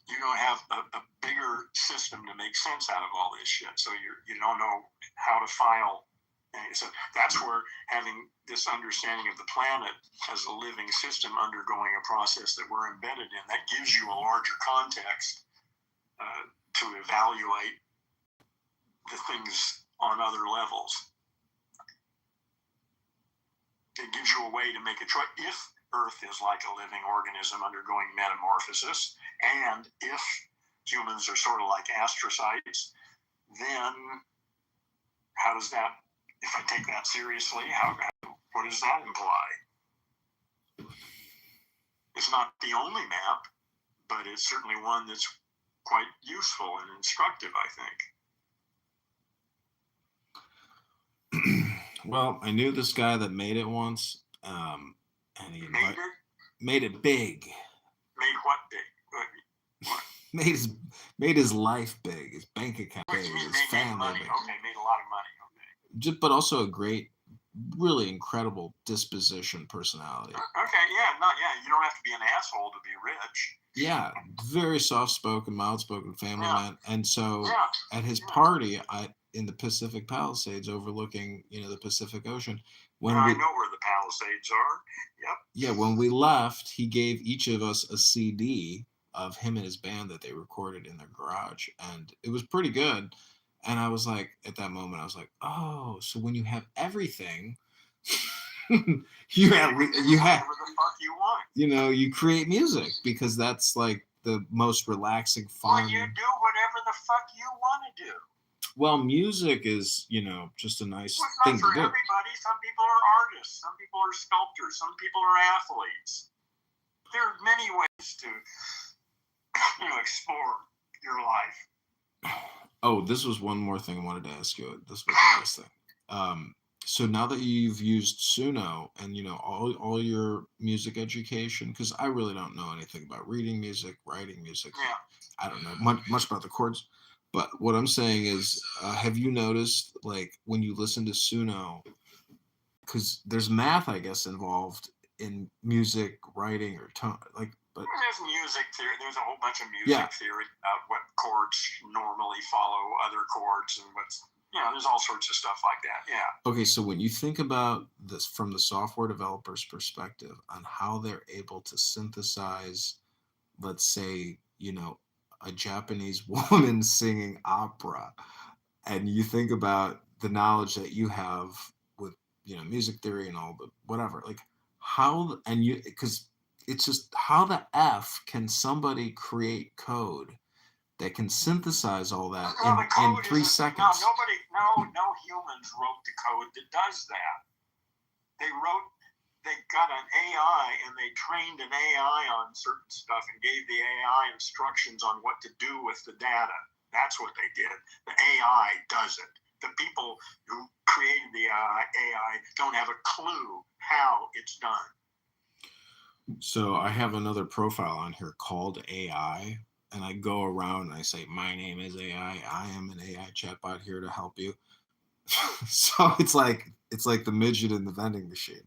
you don't have a bigger system to make sense out of all this shit. So you don't know how to file. And so that's where having this understanding of the planet as a living system undergoing a process that we're embedded in, that gives you a larger context to evaluate the things on other levels. It gives you a way to make a choice. If Earth is like a living organism undergoing metamorphosis, and if humans are sort of like astrocytes, then how does that, if I take that seriously, what does that imply? It's not the only map, but it's certainly one that's quite useful and instructive, I think. Well, I knew this guy that made it once, and he made it big. Made what big? What? made his life big, his bank account big, his family big. Okay, made a lot of money. Okay. But also a great, really incredible disposition, personality. Okay, you don't have to be an asshole to be rich. Yeah, very soft-spoken, mild-spoken family man. And so at his party in the Pacific Palisades overlooking, the Pacific Ocean. I know where the Palisades are. Yep. Yeah, when we left, he gave each of us a CD of him and his band that they recorded in their garage. And it was pretty good. And I was like, at that moment, I was like, oh, so when you have everything, you have whatever the fuck you want. You create music because that's like the most relaxing, fun. Well, you do whatever the fuck you want to do. Well, music is, just a nice thing to do. Not for everybody. Some people are artists. Some people are sculptors. Some people are athletes. There are many ways to, explore your life. Oh, this was one more thing I wanted to ask you. This was the last thing. So now that you've used Suno and all your music education, because I really don't know anything about reading music, writing music. Yeah. I don't know much about the chords. But what I'm saying is, have you noticed, like, when you listen to Suno, because there's math, I guess, involved in music, writing, or tone, like, but there's music theory. There's a whole bunch of music theory about what chords normally follow other chords and what's, there's all sorts of stuff like that. Yeah. Okay, so when you think about this from the software developer's perspective on how they're able to synthesize, let's say, a Japanese woman singing opera, and you think about the knowledge that you have with, music theory and all the whatever, like how, and you, because it's just how the F can somebody create code that can synthesize all that in 3 seconds? No humans wrote the code that does that. They got an AI and they trained an AI on certain stuff and gave the AI instructions on what to do with the data. That's what they did. The AI does it. The people who created the AI don't have a clue how it's done. So I have another profile on here called AI, and I go around and I say, my name is AI. I am an AI chatbot here to help you. So it's like the midget in the vending machine.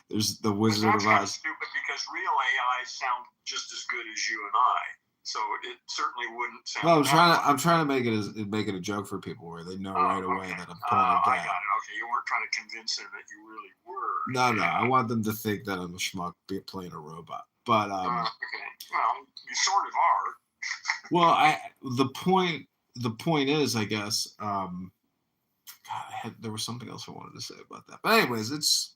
There's the Wizard of Oz. That's kind of stupid because real AIs sound just as good as you and I. So it certainly wouldn't sound. Well, I'm trying to make it a joke for people where they know right away that I'm pulling a gag. I got it. Okay, you weren't trying to convince them that you really were. No, I want them to think that I'm a schmuck playing a robot. But okay. Well, you sort of are. Well, the point is, I guess. God, there was something else I wanted to say about that. But anyways, it's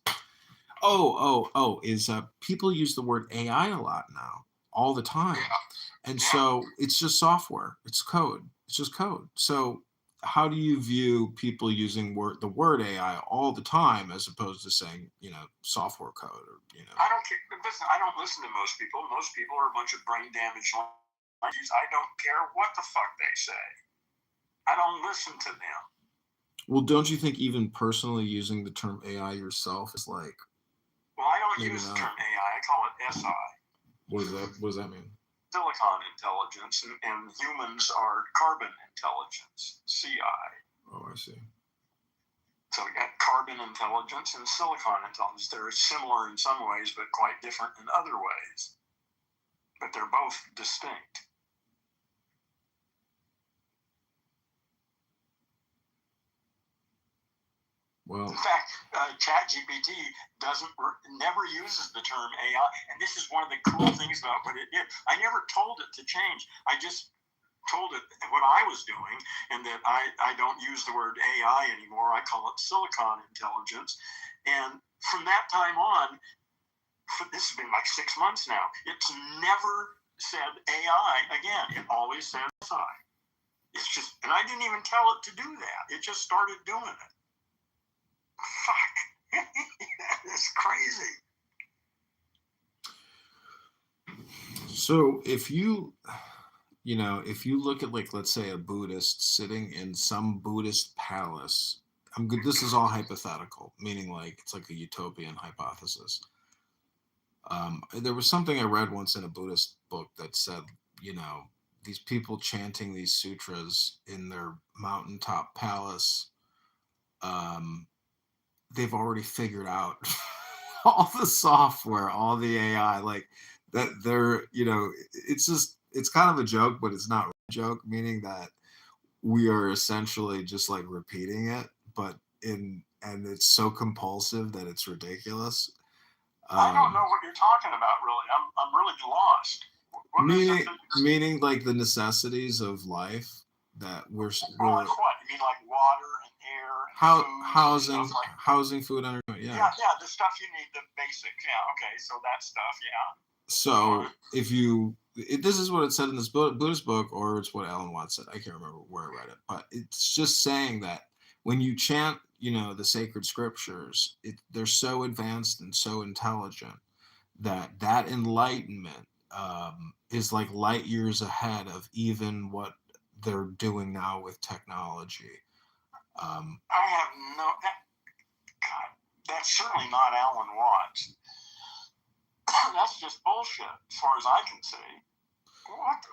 people use the word AI a lot now, all the time. Yeah. And so it's just software. It's code. It's just code. So how do you view people using the word AI all the time as opposed to saying, software code or, I don't care. Listen, I don't listen to most people. Most people are a bunch of brain damaged monkeys. I don't care what the fuck they say. I don't listen to them. Well, don't you think even personally using the term AI yourself is like... Well, I don't use the term AI. I call it SI. What does that mean? Silicon intelligence, and humans are carbon intelligence, CI. Oh, I see. So we got carbon intelligence and silicon intelligence. They're similar in some ways, but quite different in other ways. But they're both distinct. Well, in fact, ChatGPT never uses the term AI, and this is one of the cool things about what it did. I never told it to change. I just told it what I was doing, and that I don't use the word AI anymore. I call it silicon intelligence. And from that time on, this has been like 6 months now, it's never said AI again. It always says I. It's just, and I didn't even tell it to do that. It just started doing it. Fuck. That's crazy. So if you look at, like, let's say a Buddhist sitting in some Buddhist palace, I'm good. This is all hypothetical, meaning like it's like a utopian hypothesis. There was something I read once in a Buddhist book that said, these people chanting these sutras in their mountaintop palace, they've already figured out all the software, all the AI, like that they're, it's kind of a joke, but it's not a joke, meaning that we are essentially just like repeating it, and it's so compulsive that it's ridiculous. I don't know what you're talking about, really. I'm really lost. Meaning like the necessities of life that we're like what? You mean like water and air, and food, housing, food, entertainment? Yeah, the stuff you need, the basics. Yeah, okay, so that stuff, yeah. So this is what it said in this Buddhist book, or it's what Alan Watts said. I can't remember where I read it, but it's just saying that when you chant, the sacred scriptures, they're so advanced and so intelligent that enlightenment is like light years ahead of even what they're doing now with technology. I have God, that's certainly not Alan Watts. That's just bullshit, as far as I can see. What the?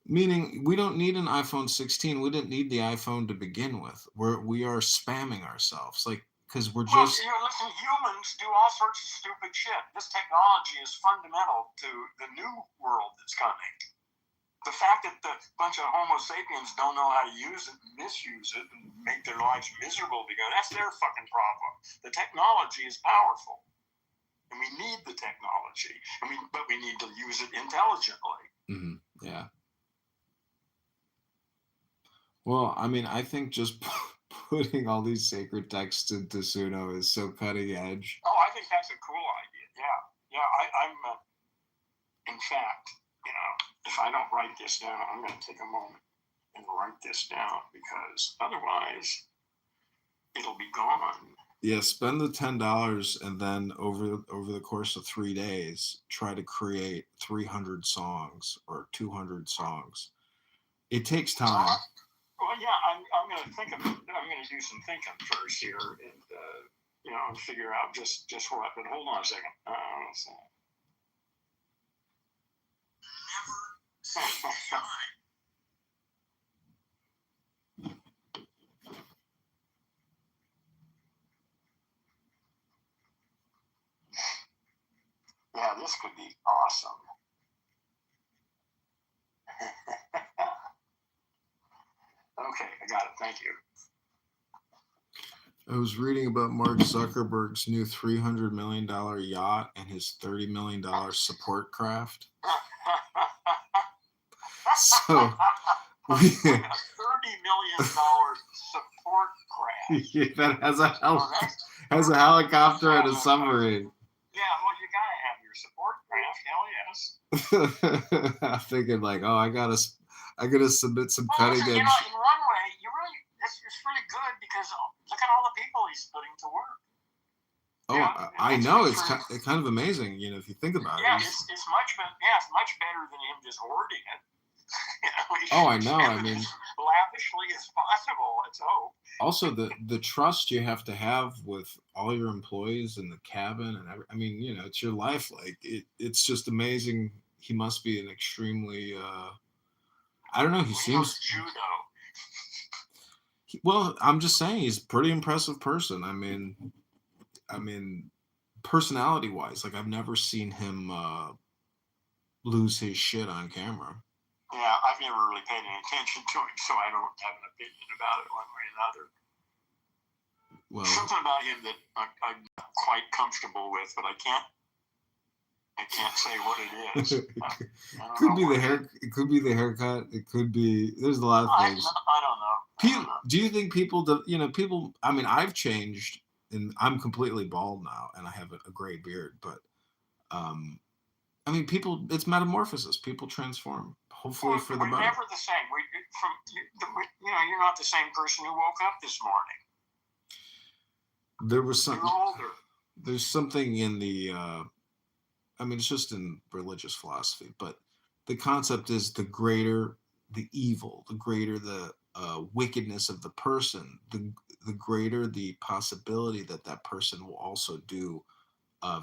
Meaning, we don't need an iPhone 16. We didn't need the iPhone to begin with. We are spamming ourselves, like, because we're just. Listen, humans do all sorts of stupid shit. This technology is fundamental to the new world that's coming. The fact that the bunch of Homo sapiens don't know how to use it, misuse it, and make their lives miserable because that's their fucking problem. The technology is powerful, and we need the technology, but we need to use it intelligently. Mm-hmm. Yeah. Well, I mean, I think just putting all these sacred texts into Suno is so cutting edge. Oh, I think that's a cool idea. Yeah. I'm. In fact, if I don't write this down, I'm going to take a moment and write this down, because otherwise, it'll be gone. Yeah, spend the $10, and then over the course of 3 days, try to create 300 songs or 200 songs. It takes time. Well, yeah, I'm going to think of it. I'm going to do some thinking first here, and figure out just what. But hold on a second. Never. Yeah, this could be awesome. Okay, I got it. Thank you. I was reading about Mark Zuckerberg's new $300 million yacht and his $30 million support craft. So, $30 million support craft. Yeah, that has a helicopter and a submarine. Yeah, well, you gotta have your support craft. Hell yes. I'm thinking like, I gotta submit some cutting edge. In one way, it's really good, because look at all the people he's putting to work. Oh, I know, it's kind of amazing, if you think about it. Yeah, it's much better than him just hoarding it. I know. I mean, as lavishly as possible. Let's hope. Also, the trust you have to have with all your employees in the cabin, and it's your life. Like it's just amazing. He must be an extremely. I don't know. He seems. Judo. Well, I'm just saying he's a pretty impressive person. I mean, personality-wise, like I've never seen him lose his shit on camera. Yeah, I've never really paid any attention to him, so I don't have an opinion about it one way or another. Well, something about him that I'm not quite comfortable with, but I can't say what it is. Could be the hair. It could be the haircut. It could be. There's a lot of things. I don't know. Do you think people? People. I mean, I've changed, and I'm completely bald now, and I have a gray beard. But, I mean, people. It's metamorphosis. People transform. Hopefully for the better. We're never the same. You're not the same person who woke up this morning. There was something. You're older. There's something in the. I mean, it's just in religious philosophy, but the concept is the greater the evil, the greater the wickedness of the person, the greater the possibility that that person will also do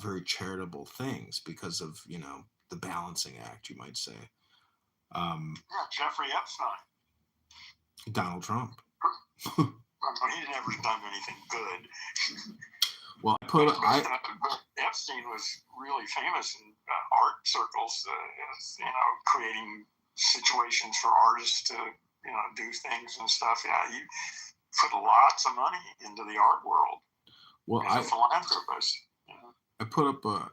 very charitable things because of, the balancing act, you might say. Jeffrey Epstein. Donald Trump. He's never done anything good. Well, Epstein was really famous in art circles, creating situations for artists to, do things and stuff. Yeah, he put lots of money into the art world. Well, as a philanthropist.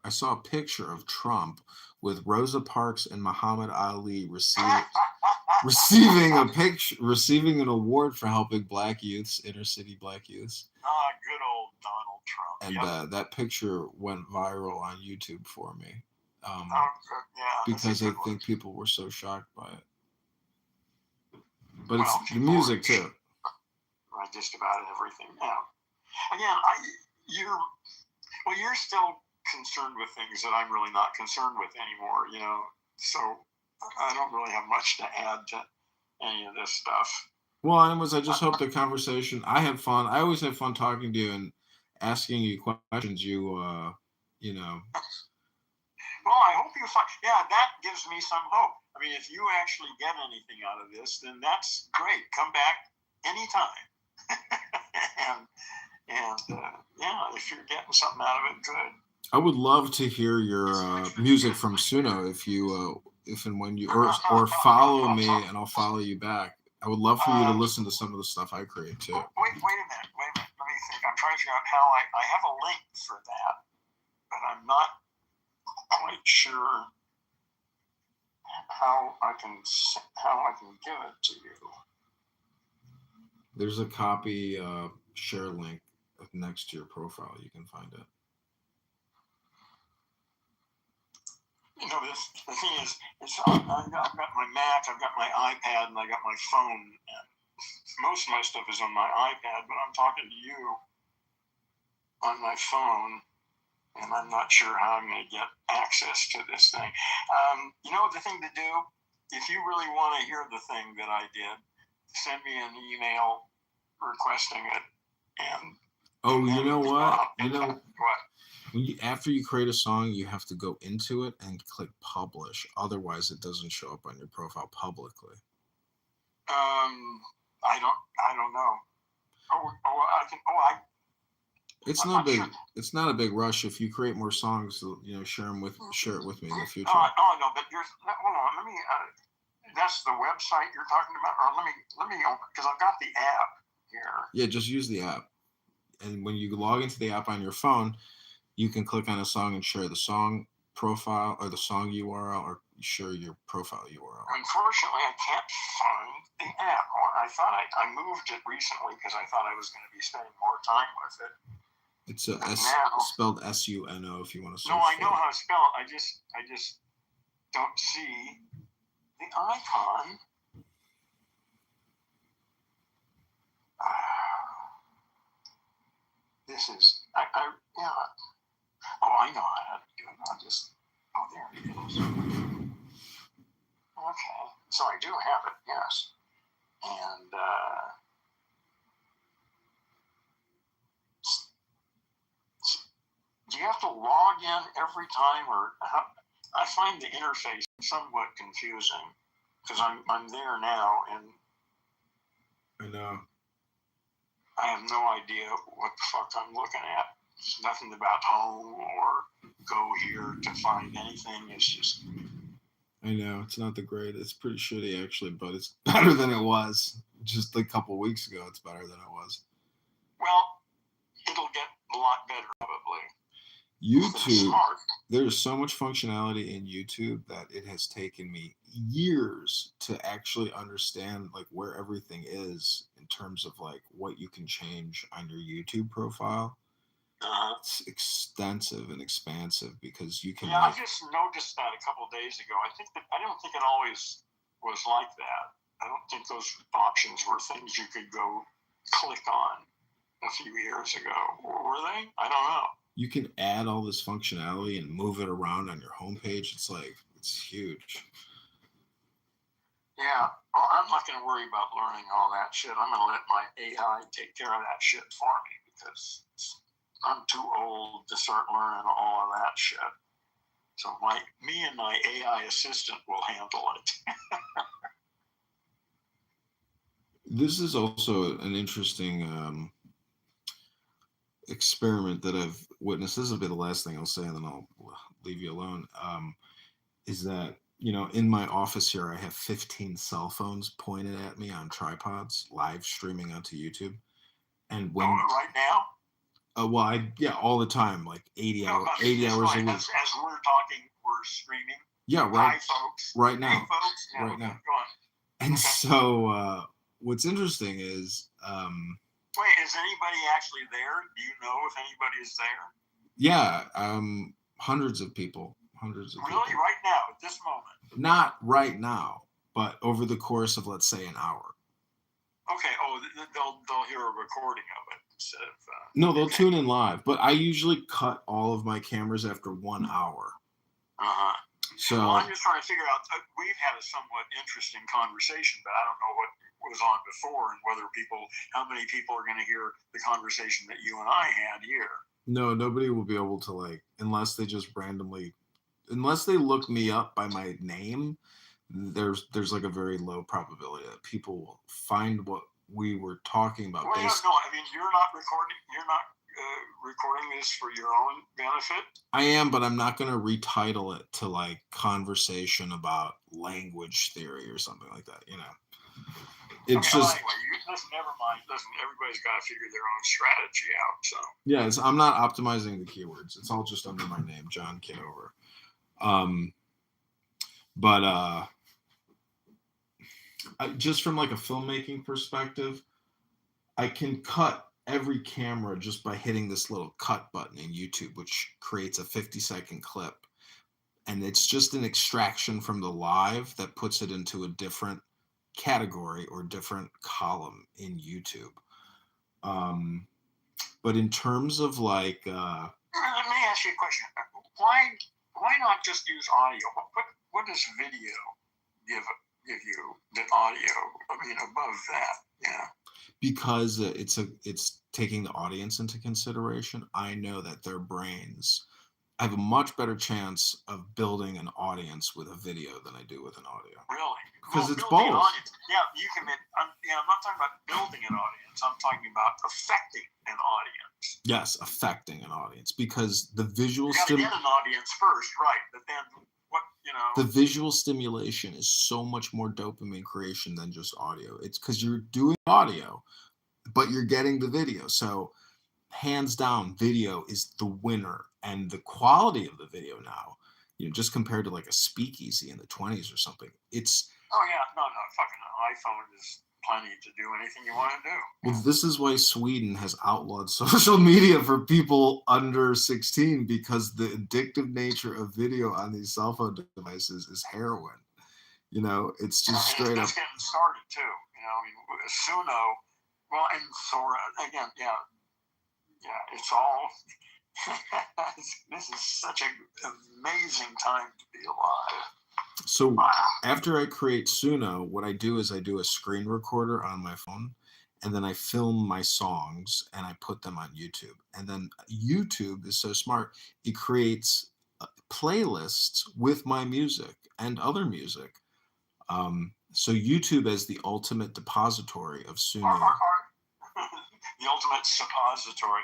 I saw a picture of Trump with Rosa Parks and Muhammad Ali receiving an award for helping inner city black youths. Ah, good old Donald Trump. And that picture went viral on YouTube for me. Because I think people were so shocked by it. But it's the music too. Right, just about everything. Yeah. Again, you're still concerned with things that I'm really not concerned with anymore, So I don't really have much to add to any of this stuff. Well, anyways, I just hope the conversation. I had fun. I always have fun talking to you and asking you questions. Well, I hope you find. Yeah, that gives me some hope. I mean, if you actually get anything out of this, then that's great. Come back anytime. If you're getting something out of it, good. I would love to hear your music from Suno if and when you or follow me and I'll follow you back. I would love for you to listen to some of the stuff I create too. Wait a minute. Let me think. I'm trying to figure out how I have a link for that, but I'm not quite sure how I can give it to you. There's a copy share link next to your profile. You can find it. The thing is, I've got my Mac, I've got my iPad, and I got my phone. And most of my stuff is on my iPad, but I'm talking to you on my phone, and I'm not sure how I'm going to get access to this thing. The thing to do, if you really want to hear the thing that I did, send me an email requesting it. And you know what? What? After you create a song, you have to go into it and click publish. Otherwise, it doesn't show up on your profile publicly. I don't know. I can. It's no big. Sure. It's not a big rush. If you create more songs, share it with me in the future. No, but hold on. Let me. That's the website you're talking about. Or let me because I've got the app here. Yeah, just use the app, and when you log into the app on your phone, you can click on a song and share the song profile or the song URL or share your profile URL. Unfortunately, I can't find the app. I thought I moved it recently because I thought I was going to be spending more time with it. It's spelled SUNO if you want to search. No, I know how to spell it. I just don't see the icon. This is yeah. Oh, I know how to do it. I'll just there it is. Okay, so I do have it, yes, and do you have to log in every time, or how? I find the interface somewhat confusing because I'm there now, and I know. I have no idea what the fuck I'm looking at. There's nothing about home or go here to find anything. It's just. I know it's not the great. It's pretty shitty actually, but it's better than it was just a couple weeks ago. It's better than it was. Well, it'll get a lot better probably. YouTube, Smart. there's so much functionality in YouTube that it has taken me years to actually understand like where everything is in terms of like what you can change on your YouTube profile. It's extensive and expansive because you can. Yeah, I just noticed that a couple of days ago. I don't think it always was like that. I don't think those options were things you could go click on a few years ago. Were they? I don't know. You can add all this functionality and move it around on your homepage. It's huge. Yeah, I'm not going to worry about learning all that shit. I'm going to let my AI take care of that shit for me because I'm too old to start learning all of that shit. So me and my AI assistant will handle it. This is also an interesting experiment that I've witnessed. This will be the last thing I'll say, and then I'll leave you alone. Is that, in my office here, I have 15 cell phones pointed at me on tripods, live streaming onto YouTube. And when right now? All the time, like 80 hours a week. As we're talking, we're streaming. Yeah, right. Hi, folks. Right now. Hey, folks. Yeah, right now. Go on. And so, what's interesting is. Wait, is anybody actually there? Do you know if anybody is there? Yeah, hundreds of people. Really? Right now, at this moment? Not right now, but over the course of, let's say, an hour. Okay. Oh, they'll hear a recording of it instead of. No, they'll tune in live. But I usually cut all of my cameras after 1 hour. So I'm just trying to figure out. We've had a somewhat interesting conversation, but I don't know what was on before and how many people are going to hear the conversation that you and I had here. No, nobody will be able to unless they just randomly, unless they look me up by my name. There's like a very low probability that people will find what we were talking about. Well, no, I mean you're not recording. You're not recording this for your own benefit. I am, but I'm not going to retitle it to conversation about language theory or something like that. It's just. Anyway, listen, never mind. Listen, everybody's got to figure their own strategy out. So. Yeah, I'm not optimizing the keywords. It's all just under my name, John Kitover. But just from a filmmaking perspective, I can cut every camera just by hitting this little cut button in YouTube, which creates a 50-second clip. And it's just an extraction from the live that puts it into a different category or different column in YouTube. But in terms of let me ask you a question. Why not just use audio? What does video give you the audio? I mean, above that, yeah. Because it's taking the audience into consideration. I know that their brains. I have a much better chance of building an audience with a video than I do with an audio. Really? Because it's both. Yeah, you can. I'm not talking about building an audience. I'm talking about affecting an audience. Yes, affecting an audience, because the visual. You got to get an audience first, right? But then the visual stimulation is so much more dopamine creation than just audio. It's because you're doing audio, but you're getting the video. So hands down, video is the winner. And the quality of the video now, just compared to a speakeasy in the 20s or something, it's. Oh yeah, no, fucking iPhone is plenty to do anything you want to do. Well, this is why Sweden has outlawed social media for people under 16, because the addictive nature of video on these cell phone devices is heroin. It's just straight up. It's getting started too. Suno, well, and Sora again. Yeah, it's all. This is such an amazing time to be alive. So after I create Suno, what I do is I do a screen recorder on my phone, and then I film my songs and I put them on YouTube. And then YouTube is so smart. It creates playlists with my music and other music. So YouTube is the ultimate depository of Suno. The ultimate suppository.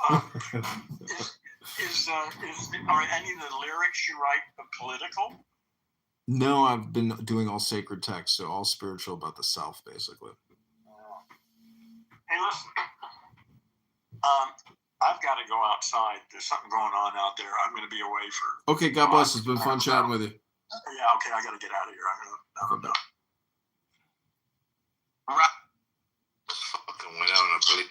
Are any of the lyrics you write political? No, I've been doing all sacred text, so all spiritual about the South, basically. Hey, listen. I've got to go outside. There's something going on out there. I'm going to be away for. Okay, God bless. It's been fun chatting with you. Yeah, okay, I got to get out of here. I'm done. Fucking went out on a plate.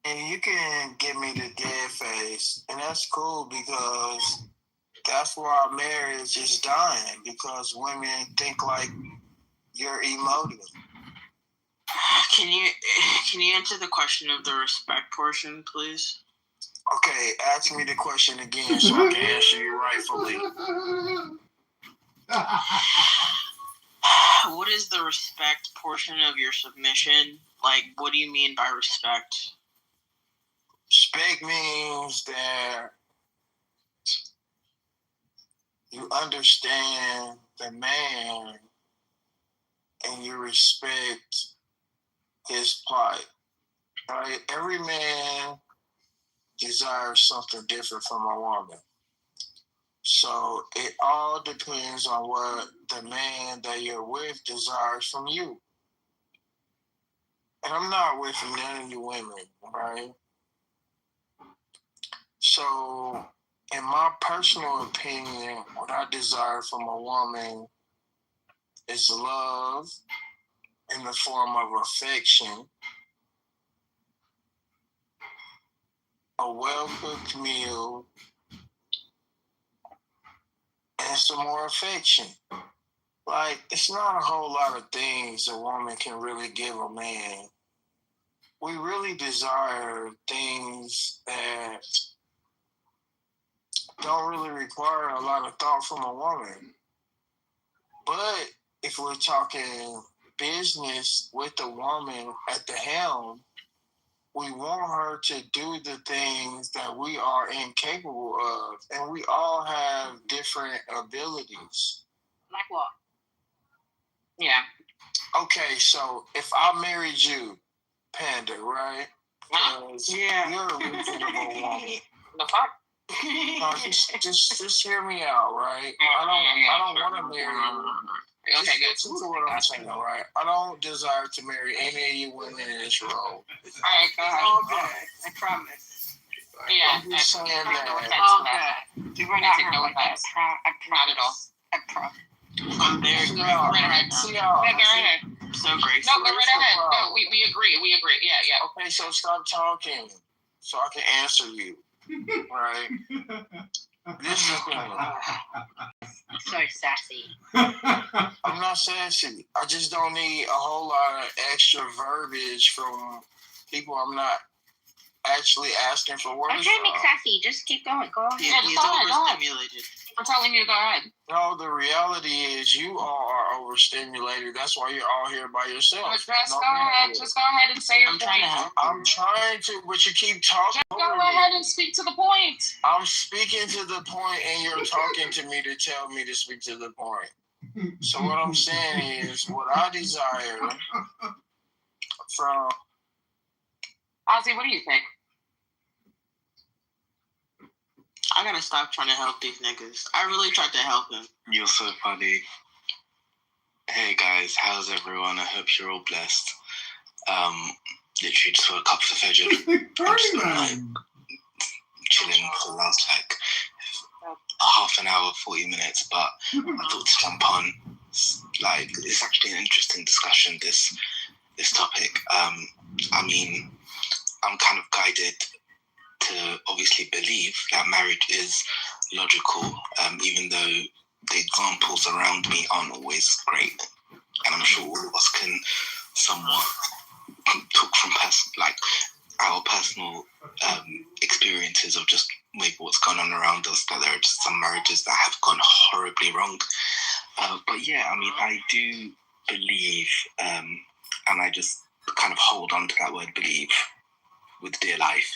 And you can give me the dead face, and that's cool because that's why our marriage is dying, because women think like you're emotive. Can you answer the question of the respect portion, please? Okay, ask me the question again so I can answer you rightfully. What is the respect portion of your submission? Like, what do you mean by respect? Respect means that you understand the man and you respect his plight. Right? Every man desires something different from a woman. So it all depends on what the man that you're with desires from you. And I'm not with none of you women, right? So in my personal opinion, what I desire from a woman is love in the form of affection, a well-cooked meal, and some more affection. Like, it's not a whole lot of things a woman can really give a man. We really desire things that don't really require a lot of thought from a woman. But if we're talking business with a woman at the helm, we want her to do the things that we are incapable of. And we all have different abilities. Like what? Yeah. Okay, so if I married you, Panda, right? Yeah. You're a reasonable woman. The fuck? No, just hear me out, right? I don't want to marry you. Okay, good. Listen to what I'm saying, all right? I don't desire to marry any of you women in this role. All right, go ahead. Okay, I promise. Yeah. I'm just saying that. Okay. You were not no offense. Not at all. I promise. I'm very See grateful. how- Go right ahead. see how- Yeah, go right ahead. So grateful. No, go right ahead. No, we agree. We agree. Yeah. Okay, so stop talking so I can answer you, right? This is the thing. So sassy. I'm not sassy. I just don't need a whole lot of extra verbiage from people I'm not actually asking for words I'm trying to make from. sassy. Just keep going. Go ahead. Yeah, He's overstimulated. I'm telling you, go ahead. No, the reality is you all are overstimulated. That's why you're all here by yourself. Just go ahead. Just go ahead and say your point. Trying to help. I'm trying to, but you keep talking. Just go ahead and speak to the point. I'm speaking to the point, and you're talking to me to tell me to speak to the point. So what I'm saying is, what I desire from Ozzy, what do you think? I gotta stop trying to help these niggas. I really tried to help him. You're so funny. Hey guys, how's everyone? I hope you're all blessed. Literally just woke up for Fajr. I've just been like chilling for the last like half an hour, 40 minutes, but I thought to jump on. Like, it's actually an interesting discussion, this topic. I mean, I'm kind of guided to obviously believe that marriage is logical, even though the examples around me aren't always great. And I'm sure all of us can somewhat talk from our personal experiences of just maybe what's going on around us, that there are just some marriages that have gone horribly wrong. But yeah, I mean, I do believe, and I just kind of hold on to that word believe with dear life.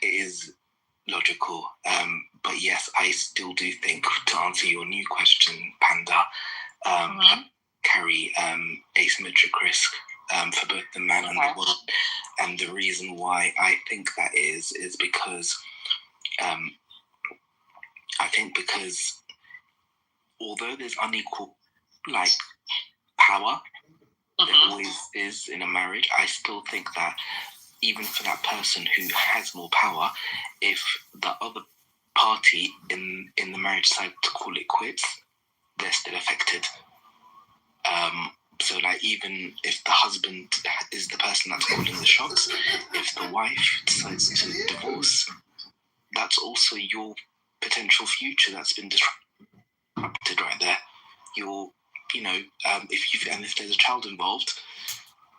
It is logical, but yes, I still do think, to answer your new question, Panda, carry asymmetric risk for both the man and the woman. And the reason why I think that is because although there's unequal like power, there always is in a marriage. I still think that even for that person who has more power, if the other party in the marriage decide to call it quits, they're still affected. So like even if the husband is the person that's calling the shots, if the wife decides to divorce, that's also your potential future that's been disrupted right there. If there's a child involved,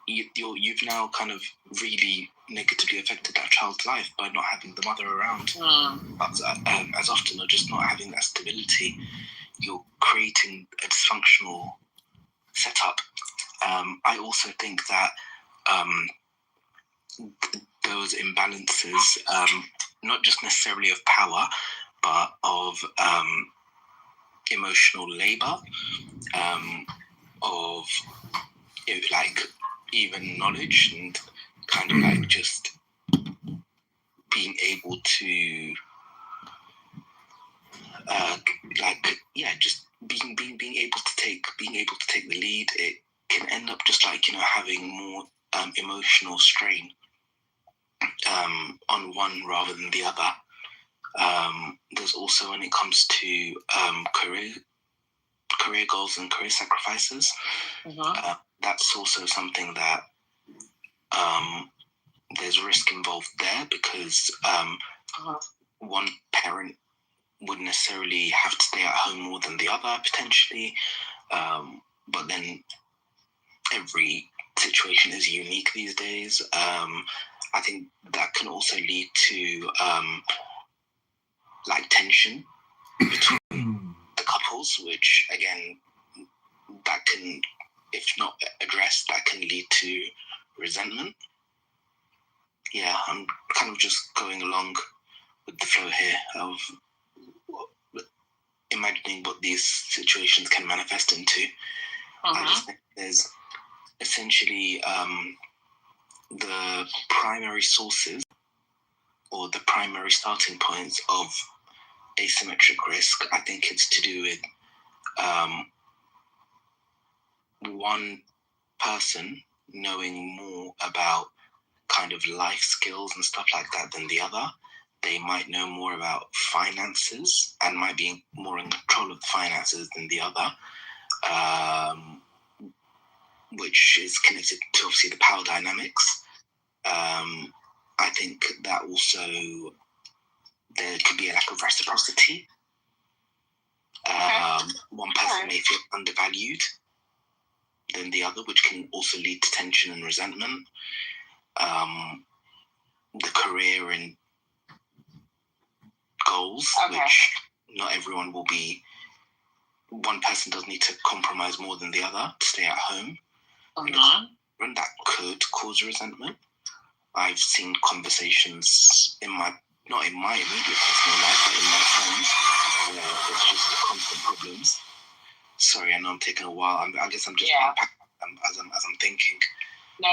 you've now kind of really negatively affected that child's life by not having the mother around as often, or just not having that stability. You're creating a dysfunctional setup. I also think that those imbalances, not just necessarily of power, but of emotional labor, of even knowledge, and kind of like just being able to just being able to take the lead. It can end up just having more emotional strain on one rather than the other. There's also, when it comes to career goals and career sacrifices, that's also something that there's risk involved there, because one parent would necessarily have to stay at home more than the other potentially, but then every situation is unique these days. I think that can also lead to tension between the couples, which again, that can, if not addressed, that can lead to resentment. Yeah, I'm kind of just going along with the flow here of imagining what these situations can manifest into. I just think there's essentially the primary sources or the primary starting points of asymmetric risk. I think it's to do with one person knowing more about kind of life skills and stuff like that than the other. They might know more about finances and might be more in control of the finances than the other, which is connected to obviously the power dynamics. I think that also there could be a lack of reciprocity. One person may feel undervalued than the other, which can also lead to tension and resentment. The career and goals, which not everyone will be. One person does need to compromise more than the other to stay at home, and that could cause resentment. I've seen conversations not in my immediate personal life, but in my friends, where it's just constant problems. Sorry, I know I'm taking a while. I guess I'm just unpacking as I'm thinking. No,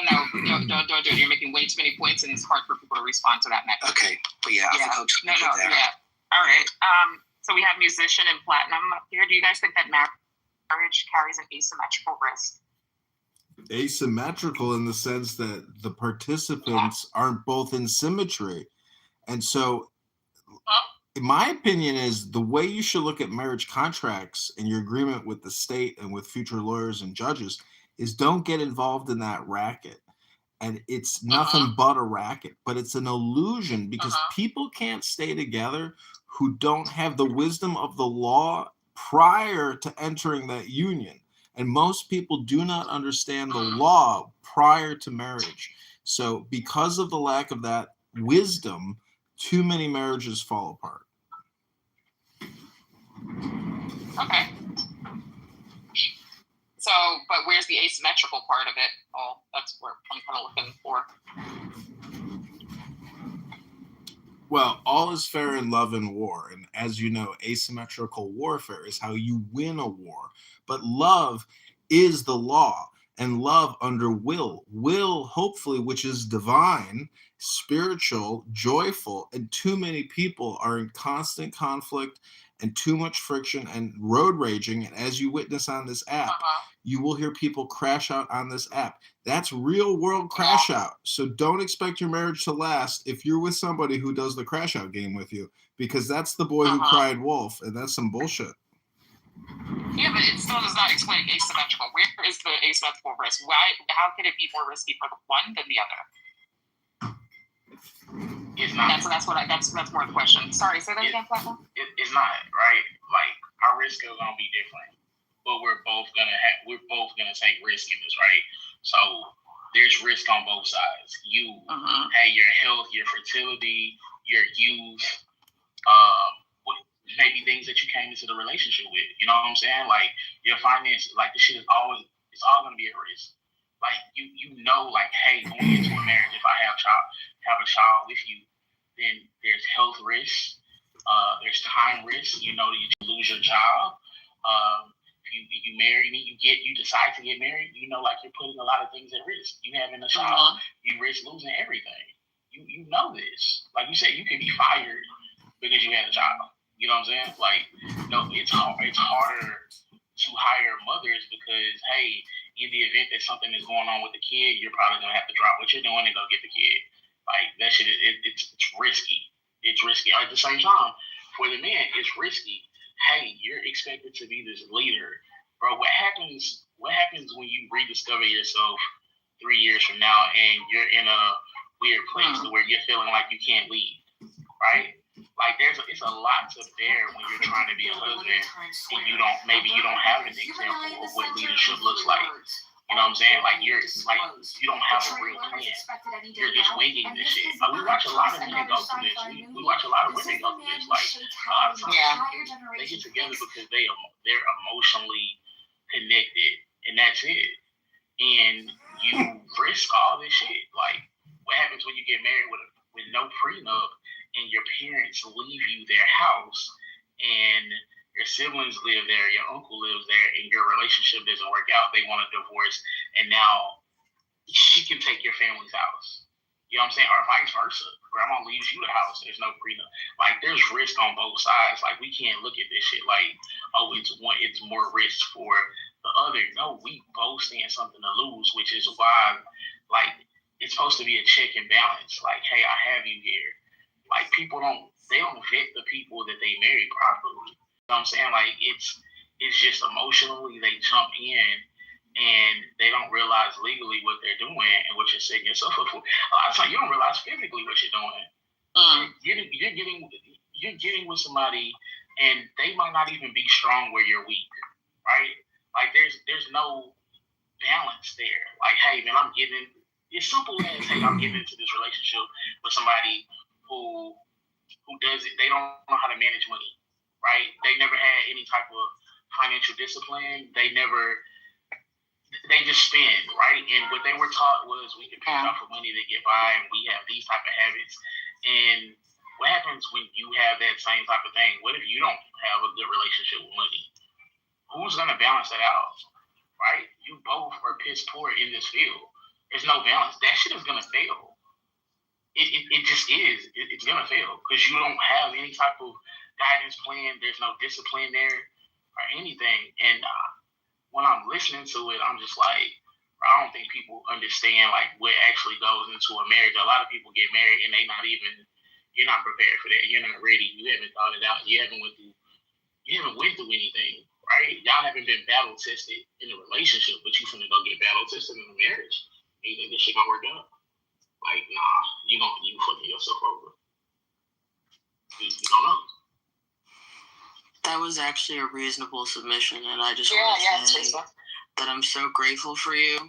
don't do it. You're making way too many points, and it's hard for people to respond to that next. Okay, but I think I'll just leave it there. All right. So we have musician and platinum up here. Do you guys think that marriage carries an asymmetrical risk? Asymmetrical in the sense that the participants aren't both in symmetry. And so, in my opinion, is the way you should look at marriage contracts and your agreement with the state and with future lawyers and judges is don't get involved in that racket. And it's nothing but a racket, but it's an illusion, because people can't stay together who don't have the wisdom of the law prior to entering that union. And most people do not understand the law prior to marriage. So because of the lack of that wisdom, too many marriages fall apart. Okay. So, but where's the asymmetrical part of it? Oh, that's where I'm kind of looking for. Well, all is fair in love and war. And as you know, asymmetrical warfare is how you win a war. But love is the law. and love under will. Will, hopefully, which is divine, spiritual, joyful, and too many people are in constant conflict and too much friction and road raging. And as you witness on this app, you will hear people crash out on this app. That's real world crash out. So don't expect your marriage to last if you're with somebody who does the crash out game with you, because that's the boy who cried wolf, and that's some bullshit. Yeah, but it still does not explain asymmetrical. Where is the asymmetrical risk? Why? How can it be more risky for the one than the other? It's not. That's more the question. Sorry, say that again, Platinum. It's not, right? Like, our risk is gonna be different, but we're both gonna take risk in this, right? So there's risk on both sides. You, hey, your health, your fertility, your youth, maybe things that you came into the relationship with. You know what I'm saying? Like, your finances, like, this shit is it's all gonna be a risk. Like, you know, like, hey, going into a marriage, if I have a child with you, then there's health risks, there's time risks. You know, you lose your job. If you marry me, you decide to get married. You know, like, you're putting a lot of things at risk. You having a child, you risk losing everything. You know this. Like you said, you can be fired because you had a child. You know what I'm saying? Like, no, it's harder to hire mothers because, hey, in the event that something is going on with the kid, you're probably gonna have to drop what you're doing and go get the kid. Like, that shit, it's risky. It's risky. At the same time, for the man, it's risky. Hey, you're expected to be this leader, bro. What happens when you rediscover yourself 3 years from now and you're in a weird place where you're feeling like you can't lead, right? Like, it's a lot to bear when you're trying to be a husband and you don't have an example of what leadership looks like. You know what I'm saying? Like, you don't have a real plan. You're just winging this shit. Like, we watch a lot of men go through this. We watch a lot of women go through this. Like, a lot of times they get together because they're emotionally connected, and that's it. And you risk all this shit. Like, what happens when you get married with no prenup and your parents leave you their house and your siblings live there, your uncle lives there, and your relationship doesn't work out? They want a divorce, and now she can take your family's house. You know what I'm saying? Or vice versa. Grandma leaves you the house. There's no prenup. Like, there's risk on both sides. Like, we can't look at this shit like, oh, it's more risk for the other. No, we both stand something to lose, which is why, like, it's supposed to be a check and balance. Like, hey, I have you here. Like, people don't vet the people that they marry properly. You know what I'm saying? Like, it's just emotionally they jump in and they don't realize legally what they're doing and what you're setting yourself up for. A lot of times you don't realize physically what you're doing. You're getting with somebody and they might not even be strong where you're weak, right? Like, there's no balance there. Like, hey, man, it's simple as, hey, I'm getting into this relationship with somebody who does it. They don't know how to manage money, right? They never had any type of financial discipline. They just spend, right? And what they were taught was we can pay off for money to get by, and we have these type of habits. And what happens when you have that same type of thing? What if you don't have a good relationship with money? Who's going to balance that out, right? You both are piss poor in this field. There's no balance. That shit is going to fail. It just is. It's going to fail because you don't have any type of guidance plan. There's no discipline there or anything. And when I'm listening to it, I'm just like, I don't think people understand, like, what actually goes into a marriage. A lot of people get married and you're not prepared for that. You're not ready. You haven't thought it out. You haven't went through anything, right? Y'all haven't been battle tested in a relationship, but you finna go get battle tested in a marriage. You think this shit gonna work out? Like, nah, you fucking yourself over. You don't know. That was actually a reasonable submission, and I just want to say that I'm so grateful for you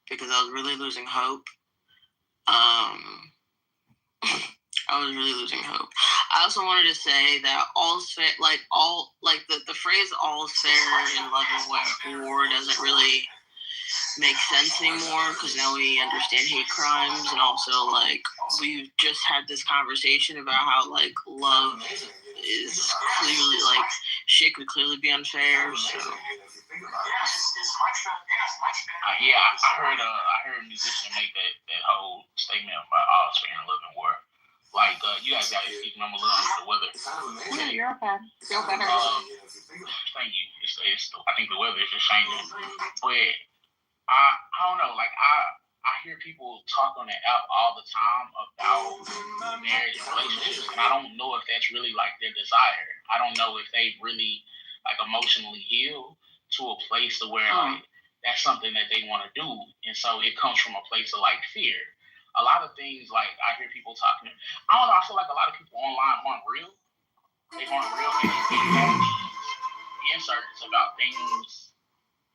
because I was really losing hope. I was really losing hope. I also wanted to say that all's fair, the phrase "all's fair in love and war" doesn't really make sense anymore because now we understand hate crimes, and also, like, we've just had this conversation about how, like, love is clearly like shit could clearly be unfair. So. I heard a musician make that whole statement about all fair in love and war. Like, you guys got to speak a little bit of the weather. Yeah, you're okay. Feel better. Thank you. I think the weather is just changing. But I don't know. Like, I hear people talk on the app all the time about marriage and relationships, and I don't know if that's really like their desire. I don't know if they really like emotionally heal to a place to where like that's something that they want to do, and so it comes from a place of like fear. A lot of things, like I hear people talking. I don't know. I feel like a lot of people online aren't real. They aren't real. They have these inserts about things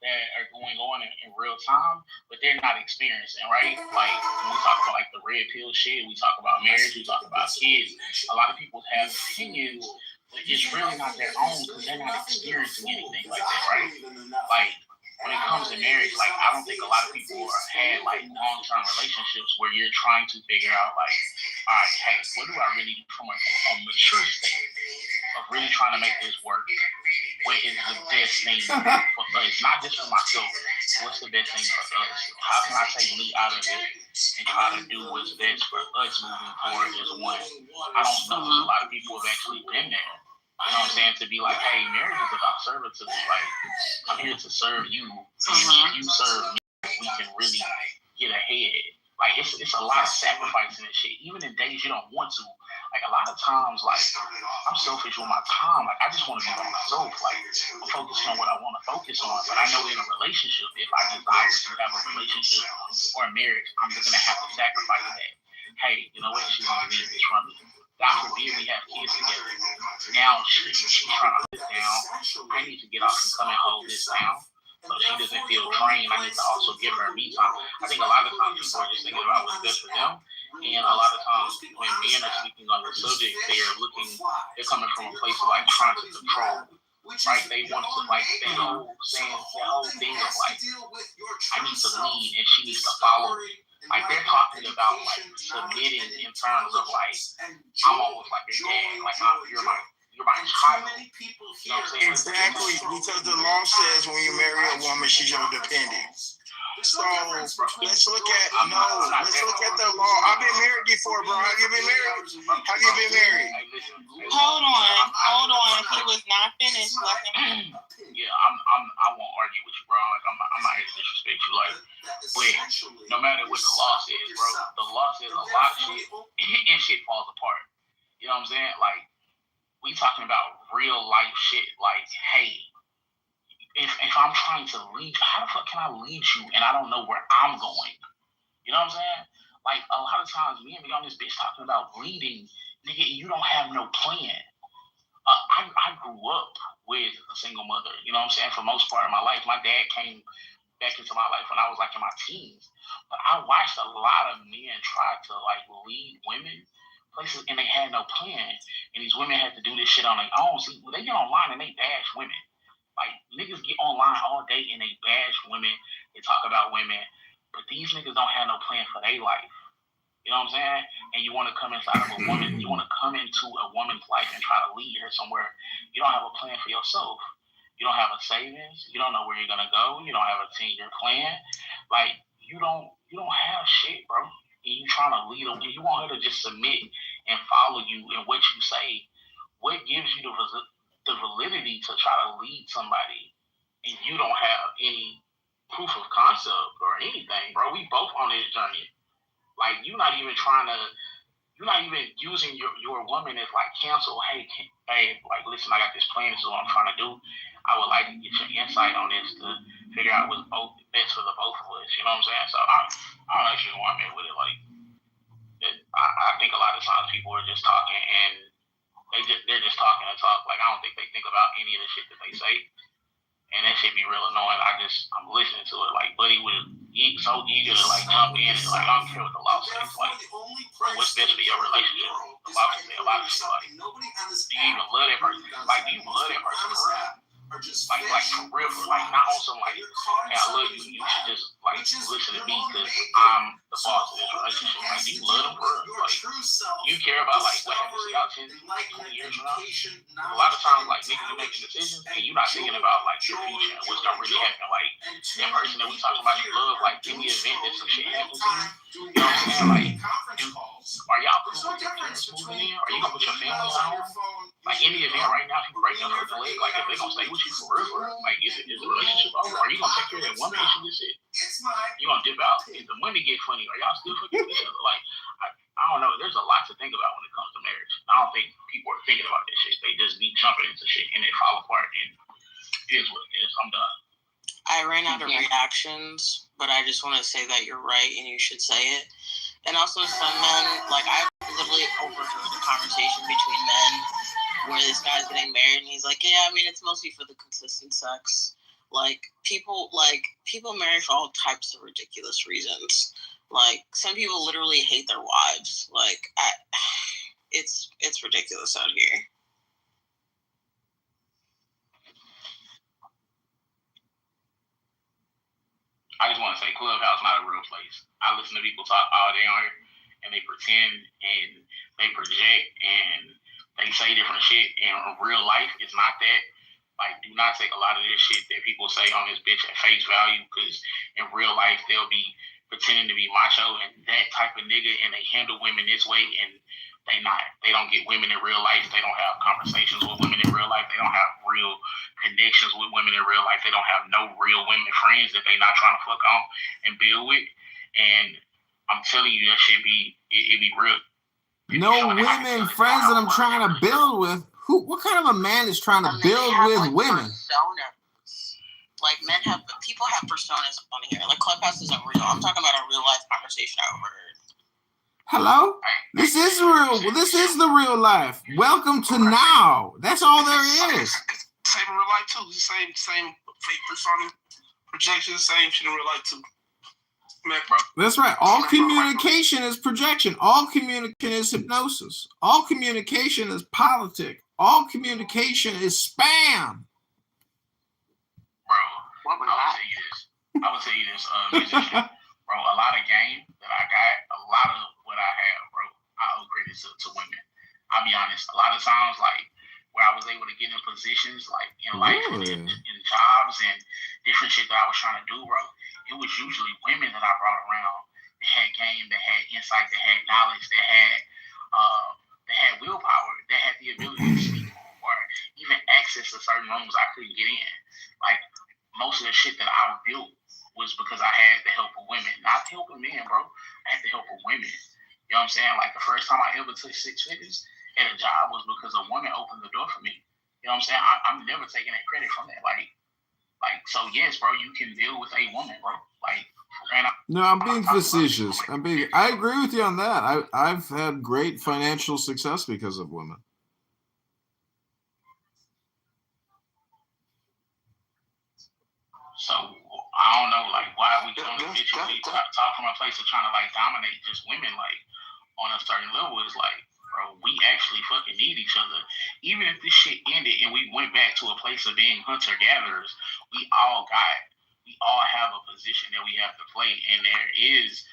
that are going on in real time, but they're not experiencing, right? Like when we talk about like the red pill shit, we talk about marriage, we talk about kids. A lot of people have opinions, but it's really not their own because they're not experiencing anything like that, right? Like when it comes to marriage, like I don't think a lot of people had like long-term relationships where you're trying to figure out like, all right, hey, what do I really do from a mature state of really trying to make this work? What is the best thing for us? Not just for myself. What's the best thing for us? How can I take me out of it and try to do what's best for us moving forward as one? I don't know if a lot of people have actually been there. You know what I'm saying? To be like, hey, marriage is about servitude. Like, I'm here to serve you. You serve me. We can really get ahead. Like, it's a lot of sacrificing and shit. Even in days you don't want to. Like, a lot of times, like, I'm selfish with my time. Like, I just want to be by myself. Like, I'm focusing on what I want to focus on. But I know in a relationship, if I desire to have a relationship or a marriage, I'm going to have to sacrifice that. Hey, you know what? She's going to need this from me. God forbid we have kids together. Now she's trying to hold this down. I need to get off and come and hold this down. So she doesn't feel drained. I need to also give her me time. I think a lot of times people are just thinking about what's best for them. And a lot of times when men are speaking on the subject, they're coming from a place of like trying to control. Right? They want to like that whole thing of like, I need to lead and she needs to follow me. Like they're talking about like submitting in terms of like, I'm almost like your dad. Like you're my child. You know what I'm saying? Exactly, because the law says when you marry a woman, she's your dependent. So let's look at the law. I've been married before, bro. Have you been married? Hold on. He was not finished. Yeah, I won't argue with you, bro. Like I'm not here to disrespect you, like, but no matter what the law says, bro, the law says a lot of shit and shit falls apart. You know what I'm saying? Like we talking about real life shit. Like, hey, if I'm trying to lead, how the fuck can I lead you and I don't know where I'm going? You know what I'm saying? Like a lot of times, me and me on this bitch talking about leading, nigga, you don't have no plan. I grew up with a single mother. You know what I'm saying? For most part of my life, my dad came back into my life when I was like in my teens. But I watched a lot of men try to like lead women places and they had no plan. And these women had to do this shit on their own. See, they get online and they bash women. Like niggas get online all day and they bash women. They talk about women, but these niggas don't have no plan for their life. You know what I'm saying? And you want to come inside of a woman, you want to come into a woman's life and try to lead her somewhere. You don't have a plan for yourself. You don't have a savings. You don't know where you're gonna go. You don't have a 10-year plan. Like you don't have shit, bro. And you trying to lead her. You want her to just submit and follow you in what you say. What gives you the validity to try to lead somebody, and you don't have any proof of concept or anything, bro? We both on this journey. Like you're not even using your woman as like counsel. Hey, like listen, I got this plan. This is what I'm trying to do. I would like to get your insight on this to figure out what's best for the both of us. You know what I'm saying? So I don't actually want to with it. Like I think a lot of times people are just talking and they're just talking and talk. Like I don't think they think about any of the shit that they say. And that shit be real annoying. I'm listening to it. Like, Buddy was so eager to like jump in and like, I don't care what the law says. Like, what's best for your relationship? The law can say a lot of shit. Like, do you even love that person? Like, do you love that person for real? Like for real, like not on some like, hey, I love you. You should just like listen to me because I'm the boss of this relationship. Like, do you love them for real? Like, you care about like what happens to y'all 10, 20 years from now. A lot of times, like, niggas are making decisions, and you're not thinking about, like, your future and what's going to really happen. Like, that person that we talking about you love, like, in the event that some shit happens to you, you know what I'm saying? Like, are y'all cool with your parents moving in? Are you going to put your family on? Like, in the event right now, if you break up with the leg, like, if they going to stay with you for real, like, is the relationship over? Are you going to take care of that one patient and shit? You going to dip out? If the money get funny, are y'all still fucking with each other? Like, I don't know. There's a lot to think about when it comes to marriage. I don't think people are thinking about this shit. They just be jumping into shit and they fall apart, and it is what it is. I'm done. I ran out of reactions, but I just want to say that you're right and you should say it. And also some men, like, I literally overheard a conversation between men where this guy's getting married and he's like, yeah, I mean, it's mostly for the consistent sex. Like, people marry for all types of ridiculous reasons. Like, some people literally hate their wives. Like, it's ridiculous out here. I just want to say Clubhouse not a real place. I listen to people talk all day on here, and they pretend and they project and they say different shit. And real life is not that. Like, do not take a lot of this shit that people say on this bitch at face value, because in real life they'll be pretending to be macho and that type of nigga, and they handle women this way, and they not. They don't get women in real life. They don't have conversations with women in real life. They don't have real connections with women in real life. They don't have no real women friends that they not trying to fuck on and build with. And I'm telling you, that shit it be real. No women friends that I'm trying to build with. What kind of a man is trying to build with women? Personas. Like, people have personas on here. Like, Clubhouse isn't real. I'm talking about a real life conversation I overheard. Hello? This is real. This is the real life. Welcome to now. That's all there is. Same in real life too. Same fake persona projection. Same shit in real life too. Man, bro. That's right. All communication is projection. All communication is hypnosis. All communication is politic. All communication is spam. Bro, I would tell you this, musician. Bro, a lot of game that I got, a lot of what I have, bro, I owe credit to women. I'll be honest, a lot of times, like, where I was able to get in positions, like, in life, in jobs, and different shit that I was trying to do, bro, it was usually women that I brought around that had game, that had insight, that had knowledge, that had willpower, that had the ability to speak, or even access to certain rooms I couldn't get in. Like, most of the shit that I built was because I had the help of women. Not the help of men, bro. I had the help of women. You know what I'm saying? Like, the first time I ever took 6 figures at a job was because a woman opened the door for me. You know what I'm saying? I'm never taking that credit from that. Like, so yes, bro, you can deal with a woman, bro. Like, no, I'm being facetious. I agree with you on that. I've had great financial success because of women. So I don't know, like, why we talk from a place of trying to, like, dominate just women, like, on a certain level. Is like, bro, we actually fucking need each other. Even if this shit ended and we went back to a place of being hunter-gatherers, we all have a position that we have to play, and there is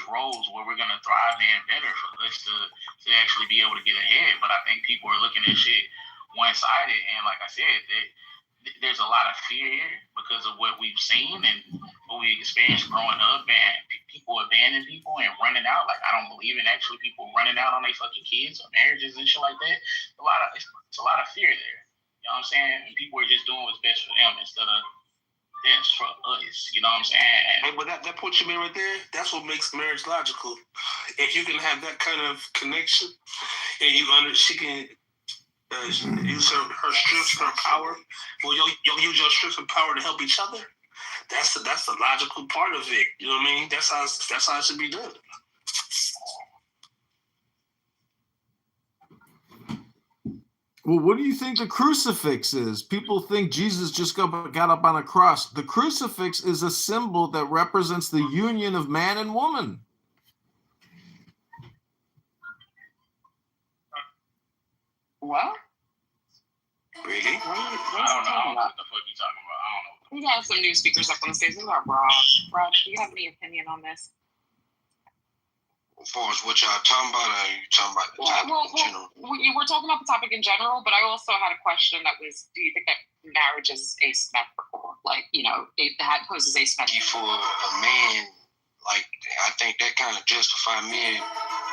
roles where we're gonna thrive in better for us to actually be able to get ahead. But I think people are looking at shit one-sided, and like I said, there's a lot of fear here because of what we've seen and what we experienced growing up, and people abandoning people and running out. Like, I don't believe in actually people running out on their fucking kids or marriages and shit like that. It's a lot of fear there. You know what I'm saying? And people are just doing what's best for them instead of best for us. You know what I'm saying? Hey, but that puts you in right there. That's what makes marriage logical. If you can have that kind of connection, and she can use her strengths, her power. Well, you'll use your strengths and power to help each other. That's the logical part of it. You know what I mean? That's how it should be done. Well, what do you think the crucifix is? People think Jesus just got up on a cross. The crucifix is a symbol that represents the union of man and woman. What? Really? I don't know what the fuck you talking about. I don't know. We got some new speakers up on the stage. We got Rob. Rob, do you have any opinion on this? As far as what y'all talking about, or are you talking about the topic in general? talking about the topic in general, but I also had a question that was, do you think that marriage is asymmetrical? Like, you know, it poses asymmetrical. For a man, like, I think that kind of justify men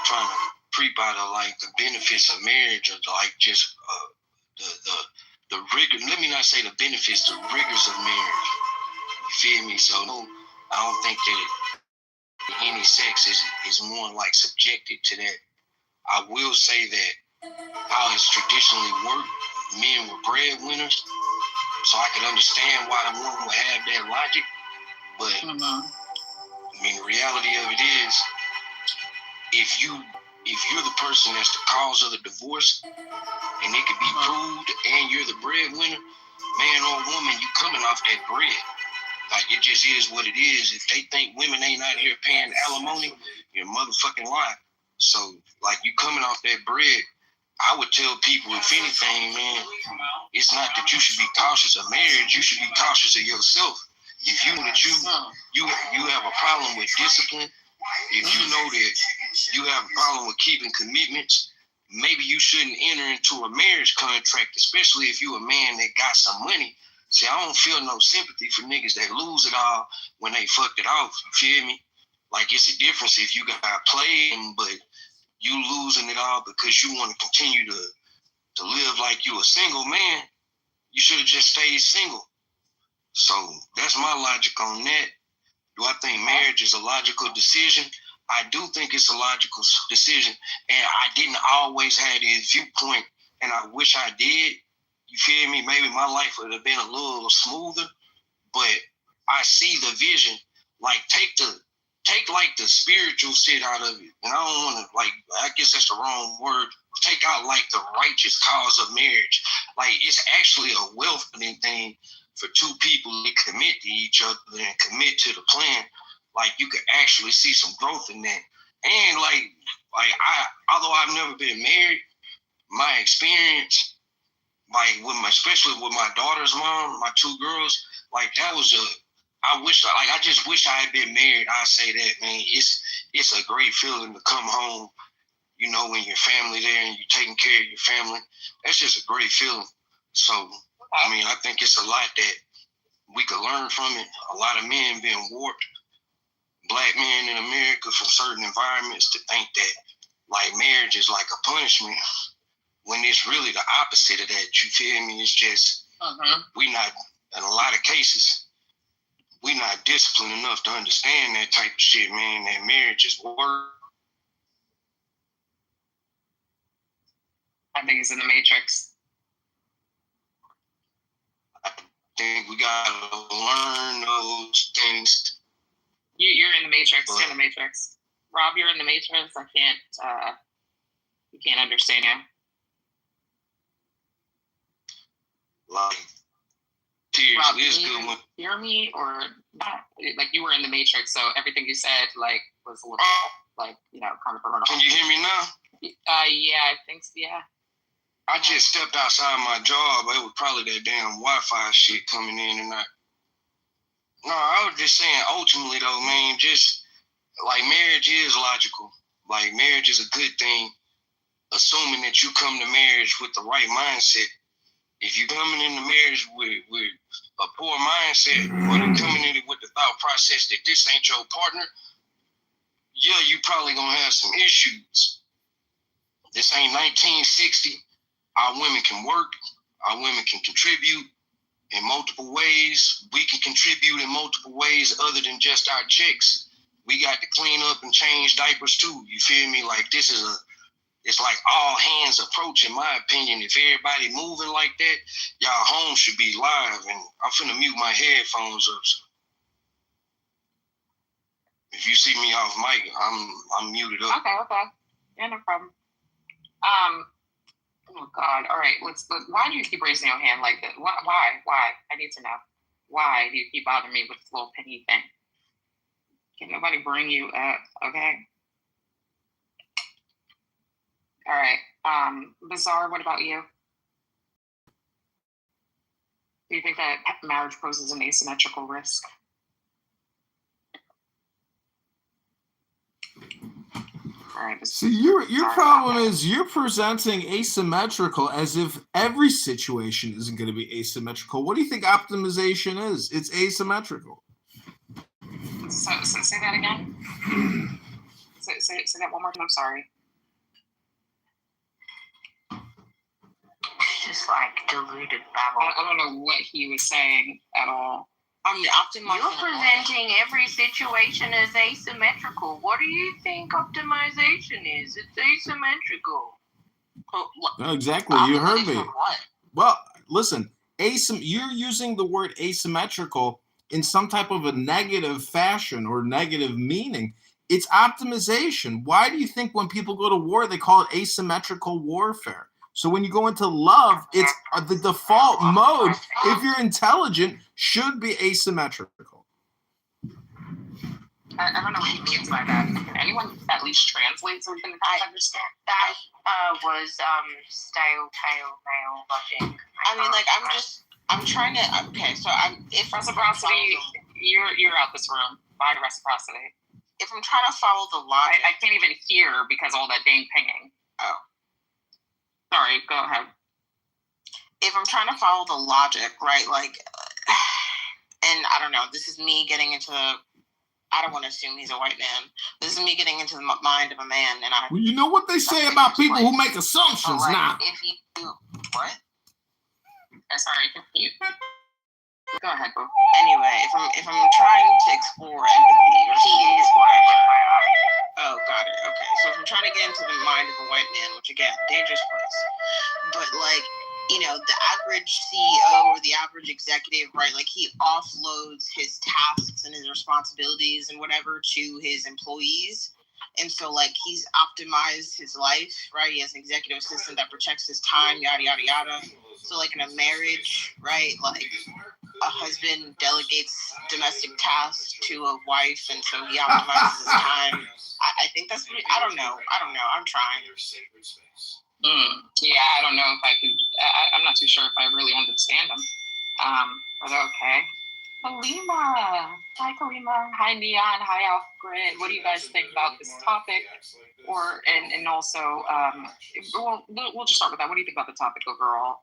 trying to creep out of, like, the benefits of marriage, or, like, just the rigor. Let me not say the benefits, the rigors of marriage. You feel me? So, no, I don't think that any sex is more, like, subjected to that. I will say that how it's traditionally worked, men were breadwinners, so I can understand why the woman would have that logic. But I mean, the reality of it is, if you're the person that's the cause of the divorce, and it can be proved, and you're the breadwinner, man or woman, you coming off that bread. Like, it just is what it is. If they think women ain't out here paying alimony, you're motherfucking lying. So, like, you coming off that bread, I would tell people, if anything, man, it's not that you should be cautious of marriage. You should be cautious of yourself. If you know that you have a problem with discipline, if you know that you have a problem with keeping commitments, maybe you shouldn't enter into a marriage contract, especially if you're a man that got some money. See, I don't feel no sympathy for niggas that lose it all when they fucked it off. You feel me? Like, it's a difference if you got played, but you losing it all because you want to continue to live like you a single man. You should have just stayed single. So that's my logic on that. Do I think marriage is a logical decision? I do think it's a logical decision, and I didn't always have this viewpoint, and I wish I did. You feel me? Maybe my life would have been a little smoother, but I see the vision. Like, take like the spiritual shit out of it. And I don't want to, like, I guess that's the wrong word. Take out, like, the righteous cause of marriage. Like, it's actually a welcoming thing for two people to commit to each other and commit to the plan. Like, you could actually see some growth in that. And, like although I've never been married, my experience, like, especially with my daughter's mom, my two girls, like, that was I just wish I had been married. I say that, man. It's a great feeling to come home, you know, when your family there and you're taking care of your family. That's just a great feeling. So, I mean, I think it's a lot that we could learn from it. A lot of men being warped, black men in America, from certain environments to think that, like, marriage is like a punishment, when it's really the opposite of that. You feel me? It's just, we not, in a lot of cases, we not disciplined enough to understand that type of shit, man, that marriage is work. I think he's in the Matrix. I think we gotta learn those things. You're in the Matrix. You're in the Matrix. Rob, you're in the Matrix. I can't. You can't understand you. Like, seriously, Rob, it's can good you one. hear me or not? Like, you were in the Matrix, so everything you said, like, was a little, like, you know, kind of a runoff. Can you hear me now? Yeah, I think so. Yeah. I just stepped outside my job. It was probably that damn Wi-Fi shit coming in and out. No, I was just saying, ultimately, though, man, just, like, marriage is logical. Like, marriage is a good thing, assuming that you come to marriage with the right mindset. If you're coming into marriage with a poor mindset, or you're coming in with the thought process that this ain't your partner, yeah, you probably gonna have some issues. This ain't 1960. Our women can work. Our women can contribute in multiple ways. We can contribute in multiple ways other than just our checks. We got to clean up and change diapers too. You feel me? Like, it's like all hands approach, in my opinion. If everybody moving like that, y'all home should be live. And I'm finna mute my headphones up. So if you see me off mic, I'm muted up. Okay. Yeah, no problem. Oh God. All right. Why do you keep raising your hand like that? Why? I need to know. Why do you keep bothering me with this little penny thing? Can nobody bring you up? Okay. All right. Bizarre, what about you? Do you think that marriage poses an asymmetrical risk? Right. See, your Sorry problem about that. is you're presenting asymmetrical as if every situation isn't going to be asymmetrical. What do you think optimization is? It's asymmetrical. So say that again. Say that one more time. I'm sorry. Just like diluted babble. I don't know what he was saying at all. I mean, you're presenting every situation as asymmetrical. What do you think optimization is? It's asymmetrical. No, exactly. You heard me. What? Well, listen, you're using the word asymmetrical in some type of a negative fashion or negative meaning. It's optimization. Why do you think when people go to war, they call it asymmetrical warfare? So when you go into love, it's the default mode, if you're intelligent, should be asymmetrical. I don't know what he means by that. Can anyone at least translate something that I understand? That was style logic. I mean, like, I'm trying to. Okay, so if Reciprocity, you're out this room. Bye, reciprocity. If I'm trying to follow the logic, I can't even hear because all that dang pinging. Oh, sorry. Go ahead. If I'm trying to follow the logic, right? Like, and I don't know. This is me getting into. I don't want to assume he's a white man. This is me getting into the mind of a man, and Well, you know what they say about people who make assumptions now. If you do what? Sorry. You. Go ahead, bro. Anyway, if I'm trying to explore empathy, He is white. Oh, got it. Okay, so if I'm trying to get into the mind of a white man, which again, dangerous place, but like, you know, the average CEO or the average executive, right? Like, he offloads his tasks and his responsibilities and whatever to his employees. And so, like, he's optimized his life, right? He has an executive assistant that protects his time, yada, yada, yada. So, like, in a marriage, right? Like, a husband delegates domestic tasks to a wife, and so he optimizes his time. I think that's what I don't know. I'm trying. Yeah, I don't know if I could. I'm not too sure if I really understand them. But okay. Kalima. Hi, Kalima. Hi, Neon. Hi, Off Grid. What do you guys think about this topic? Or and also, we'll just start with that. What do you think about the topic overall?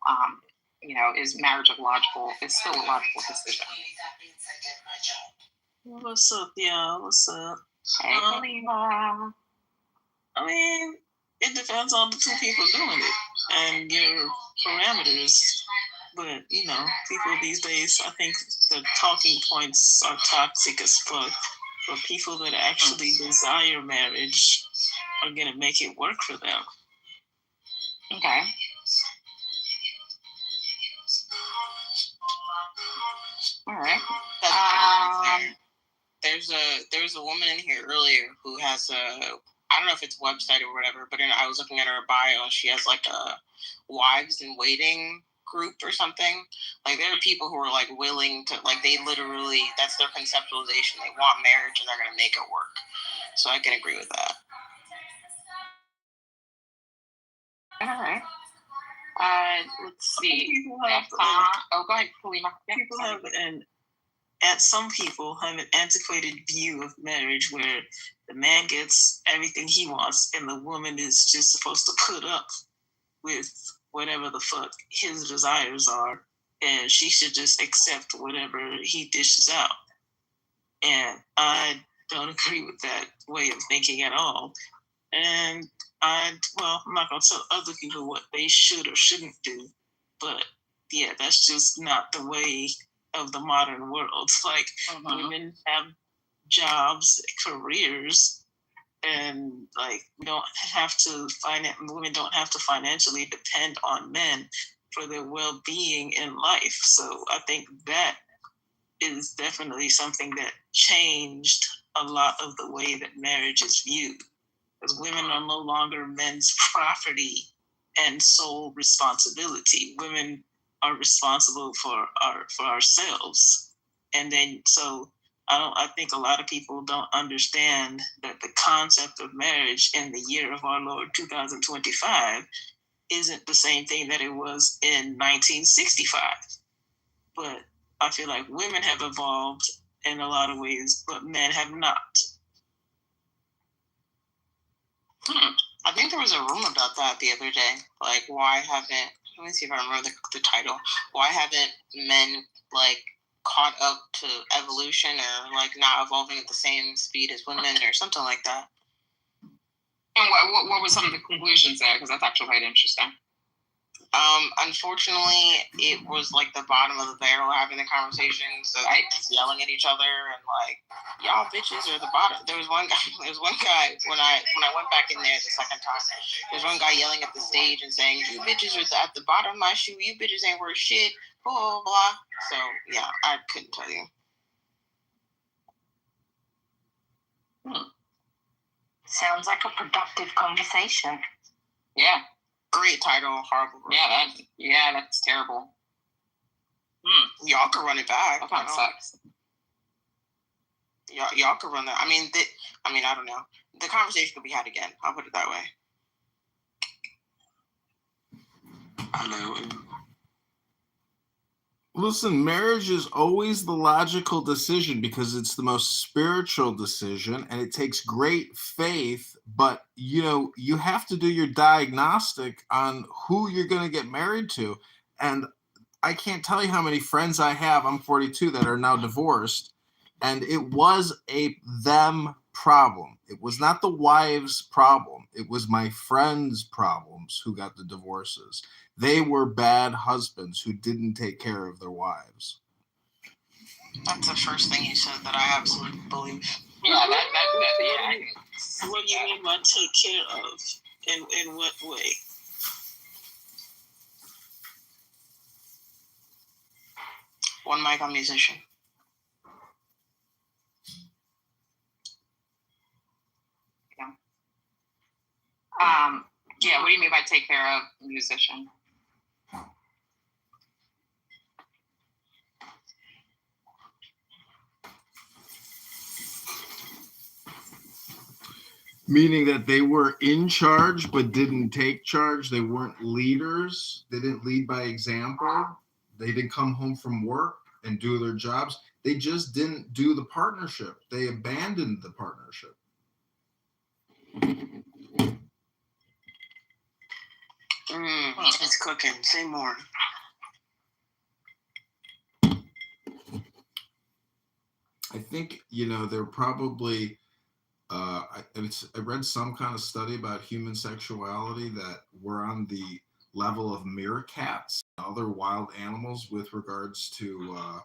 You know, is marriage logical? It's still a logical decision. What's up, y'all? What's up? Hey, Kalima. I mean, it depends on the two people doing it and your parameters. But, you know, people these days, I think the talking points are toxic as fuck. But people that actually desire marriage are going to make it work for them. Okay. All right. There's a woman in here earlier who has I don't know if it's a website or whatever, but I was looking at her bio. She has like a wives in waiting group or something. Like, there are people who are like willing to, like, they literally, that's their conceptualization. They want marriage and they're gonna make it work. So I can agree with that. All right. Let's see. People have, go ahead, Kalima. Some people have an antiquated view of marriage where the man gets everything he wants and the woman is just supposed to put up with whatever the fuck his desires are, and she should just accept whatever he dishes out. And I don't agree with that way of thinking at all. And I'm not going to tell other people what they should or shouldn't do, but yeah, that's just not the way of the modern world. Like, women have jobs, careers, and like women don't have to financially depend on men for their well-being in life. So I think that is definitely something that changed a lot of the way that marriage is viewed, because women are no longer men's property and sole responsibility. Women are responsible for ourselves. And then so I think a lot of people don't understand that the concept of marriage in the year of our Lord 2025 isn't the same thing that it was in 1965. But I feel like women have evolved in a lot of ways, but men have not. I think there was a room about that the other day. Like, why haven't, let me see if I remember the title. Why haven't men, like, caught up to evolution or, like, not evolving at the same speed as women or something like that? And what were some of the conclusions there? Because that's actually quite interesting. Unfortunately, it was like the bottom of the barrel having the conversation, so they just yelling at each other and like, y'all bitches are the bottom. There was one guy when I went back in there the second time. There's one guy yelling at the stage and saying, "You bitches are at the bottom of my shoe. You bitches ain't worth shit." Blah blah blah. So yeah, I couldn't tell you. Sounds like a productive conversation. Yeah. Great title, horrible. Yeah, that's terrible. Y'all can run it back. That kind of sucks. Y'all can run that. I mean, I don't know. The conversation could be had again. I'll put it that way. Hello. Listen, marriage is always the logical decision because it's the most spiritual decision and it takes great faith, but you have to do your diagnostic on who you're going to get married to. And I can't tell you how many friends I have, I'm 42, that are now divorced, and it was a them problem. It was not the wife's problem. It was my friends' problems who got the divorces. They were bad husbands who didn't take care of their wives. That's the first thing you said that I absolutely believe. Yeah, yeah. What do you mean by take care of? In what way? One mic on musician. Yeah, what do you mean by take care of musician? Meaning that they were in charge but didn't take charge. They weren't leaders. They didn't lead by example. They didn't come home from work and do their jobs. They just didn't do the partnership. They abandoned the partnership. It's cooking. Say more. I think, they're probably, I read some kind of study about human sexuality that we're on the level of meerkats and other wild animals with regards to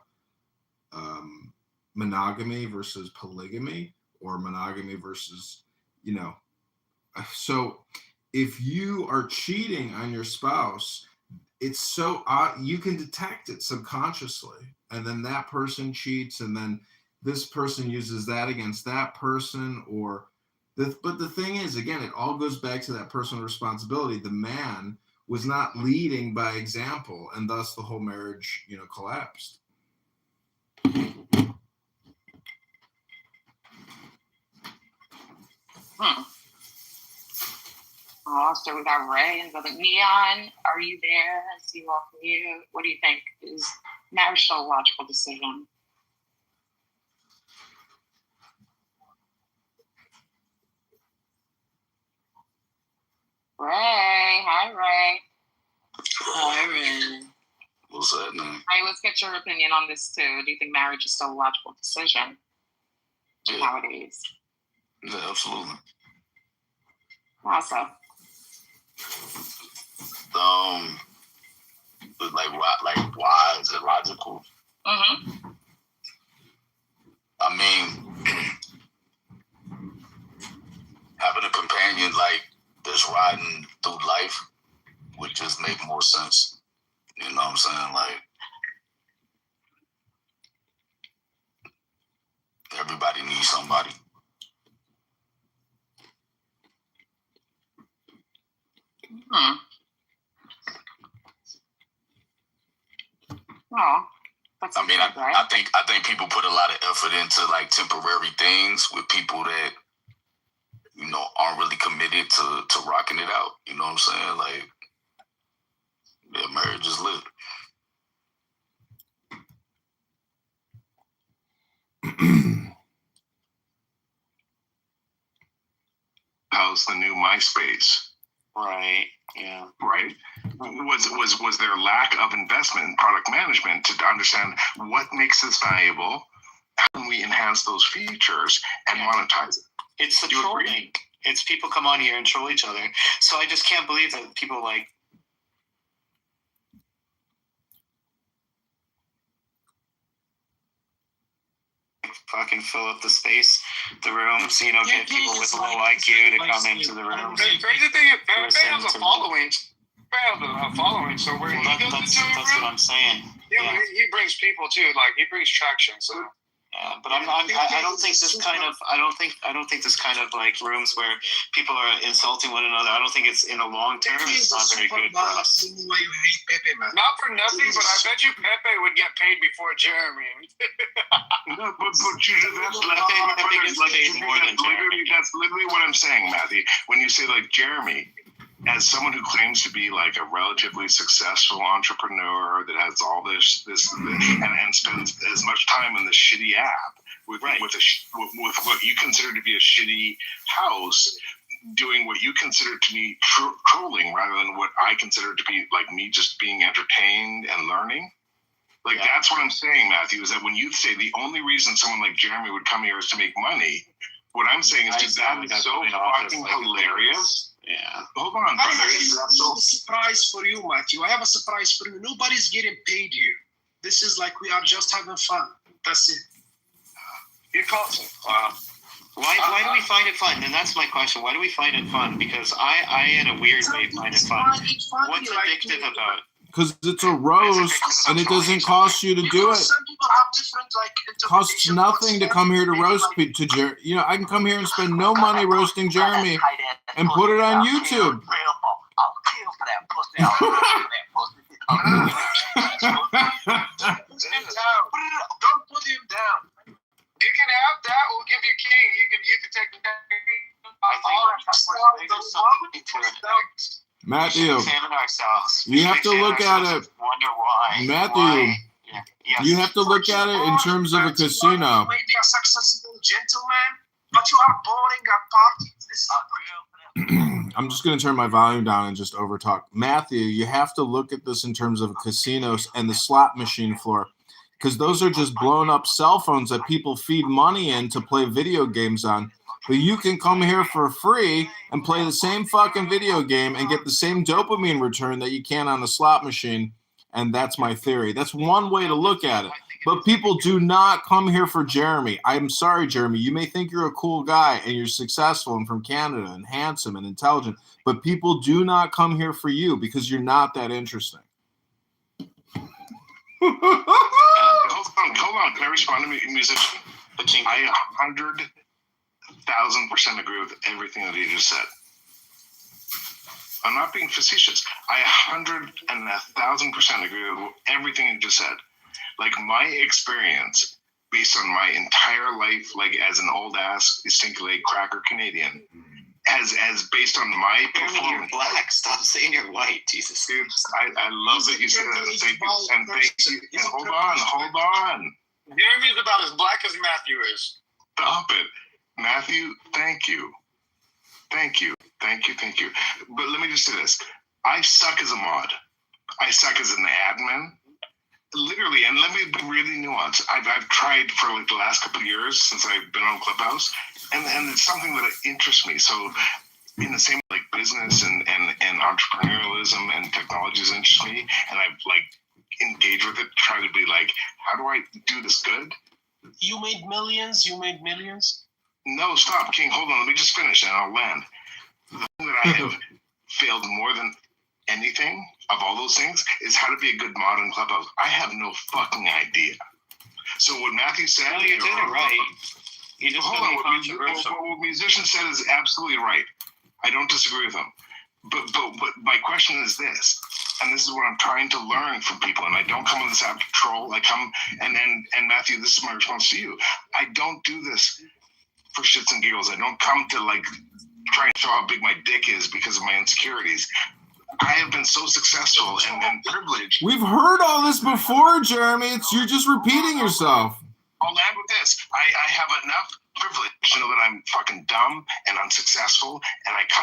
monogamy versus polygamy, or monogamy versus, so if you are cheating on your spouse, it's so you can detect it subconsciously, and then that person cheats, and then this person uses that against that person, but the thing is, again, it all goes back to that personal responsibility. The man was not leading by example, and thus the whole marriage, collapsed. Oh, so we got Ray and Brother Neon. Are you there? I see you all from you. What do you think? Is marriage still a logical decision? Ray. Hi, Ray. Hi, Ray. What's that name? Ray, let's get your opinion on this too. Do you think marriage is still a logical decision nowadays? Yeah, absolutely. Also. Why is it logical? Mm-hmm. I mean, having a companion that's riding through life would just make more sense. You know what I'm saying? Everybody needs somebody. Oh, that's I mean, good, right? I think people put a lot of effort into temporary things with people that aren't really committed to rocking it out. You know what I'm saying? Yeah, marriage is lit. How was the new MySpace. Right. Yeah. Right. Was there lack of investment in product management to understand what makes this valuable? How can we enhance those features and monetize it? It's the trolling. It's people come on here and troll each other. So I just can't believe that people like fucking fill up the space, the rooms, get people with low IQ to come into the rooms. The crazy thing is, Pepe has a following. So where he goes that's into a what room, I'm saying. yeah, he brings people too. Like he brings traction. So. Yeah, but I don't think this kind of this kind of like rooms where people are insulting one another. I don't think it's in the long term. It's not very good for us. Not for nothing, but I bet you Pepe would get paid before Jeremy. No, but that's literally what I'm saying, Matthew. When you say like Jeremy, as someone who claims to be like a relatively successful entrepreneur that has all this and spends as much time in the shitty app with what you consider to be a shitty house, doing what you consider to be trolling rather than what I consider to be like me just being entertained and learning. Like that's what I'm saying, Matthew, is that when you say the only reason someone like Jeremy would come here is to make money, what I'm saying is that is so fucking hilarious. Yeah. Hold on, brother. I have a surprise for you, Matthew. I have a surprise for you. Nobody's getting paid here. This is like we are just having fun. That's it. You call it. Why do we find it fun? And that's my question. Why do we find it fun? Because I in a weird way, find it fun. What's addictive about it? Because it's a roast and it doesn't cost you to do it. Some people have different Costs nothing to come here to roast to Jeremy. I can come here and spend no money roasting Jeremy and put it on YouTube. Don't put him down. You can have that. We'll give you king. You can take the. Matthew, examine ourselves. You have to look at it. Wonder why. Matthew, you have to look at it in terms of a casino. You may be a successful gentleman, but you are boring at parties. This is unreal. I'm just going to turn my volume down and just overtalk. Matthew, you have to look at this in terms of casinos and the slot machine floor, because those are just blown up cell phones that people feed money in to play video games on. But you can come here for free and play the same fucking video game and get the same dopamine return that you can on a slot machine. And that's my theory. That's one way to look at it. But people do not come here for Jeremy. I'm sorry, Jeremy. You may think you're a cool guy and you're successful and from Canada and handsome and intelligent, but people do not come here for you because you're not that interesting. Hold on. Can I respond to musician? I 100,000% agree with everything that he just said. I'm not being facetious. I 100,000% agree with everything he just said. Like my experience, based on my entire life, like as an old ass stinky leg cracker Canadian, as based on my performance. You're black. Stop saying you're white. Jesus. Dude, I love that you said that. Thank you. And thank you. And hold on. Jeremy's about as black as Matthew is. Stop it. Matthew, thank you. But let me just say this. I suck as a mod. I suck as an admin. Literally, and let me be really nuanced. I've tried for like the last couple of years since I've been on Clubhouse, and it's something that interests me. So in the same way, like business and entrepreneurialism and technologies interest me, and I've like engaged with it, try to be like, how do I do this good? You made millions. No, stop, King. Hold on. Let me just finish and I'll land. The thing that I have failed more than anything of all those things is how to be a good mod in Clubhouse. I have no fucking idea. So what Matthew said, well, you did it right. You just hold on. What musician said is absolutely right. I don't disagree with him. But my question is this, and this is what I'm trying to learn from people. And I don't come on this app to troll. I come and Matthew, this is my response to you. I don't do this for shits and giggles. I don't come to like try and show how big my dick is because of my insecurities. I have been so successful and privileged. We've heard all this before, Jeremy. You're just repeating yourself. I'll land with this. I have enough privilege to know that I'm fucking dumb and unsuccessful, and I come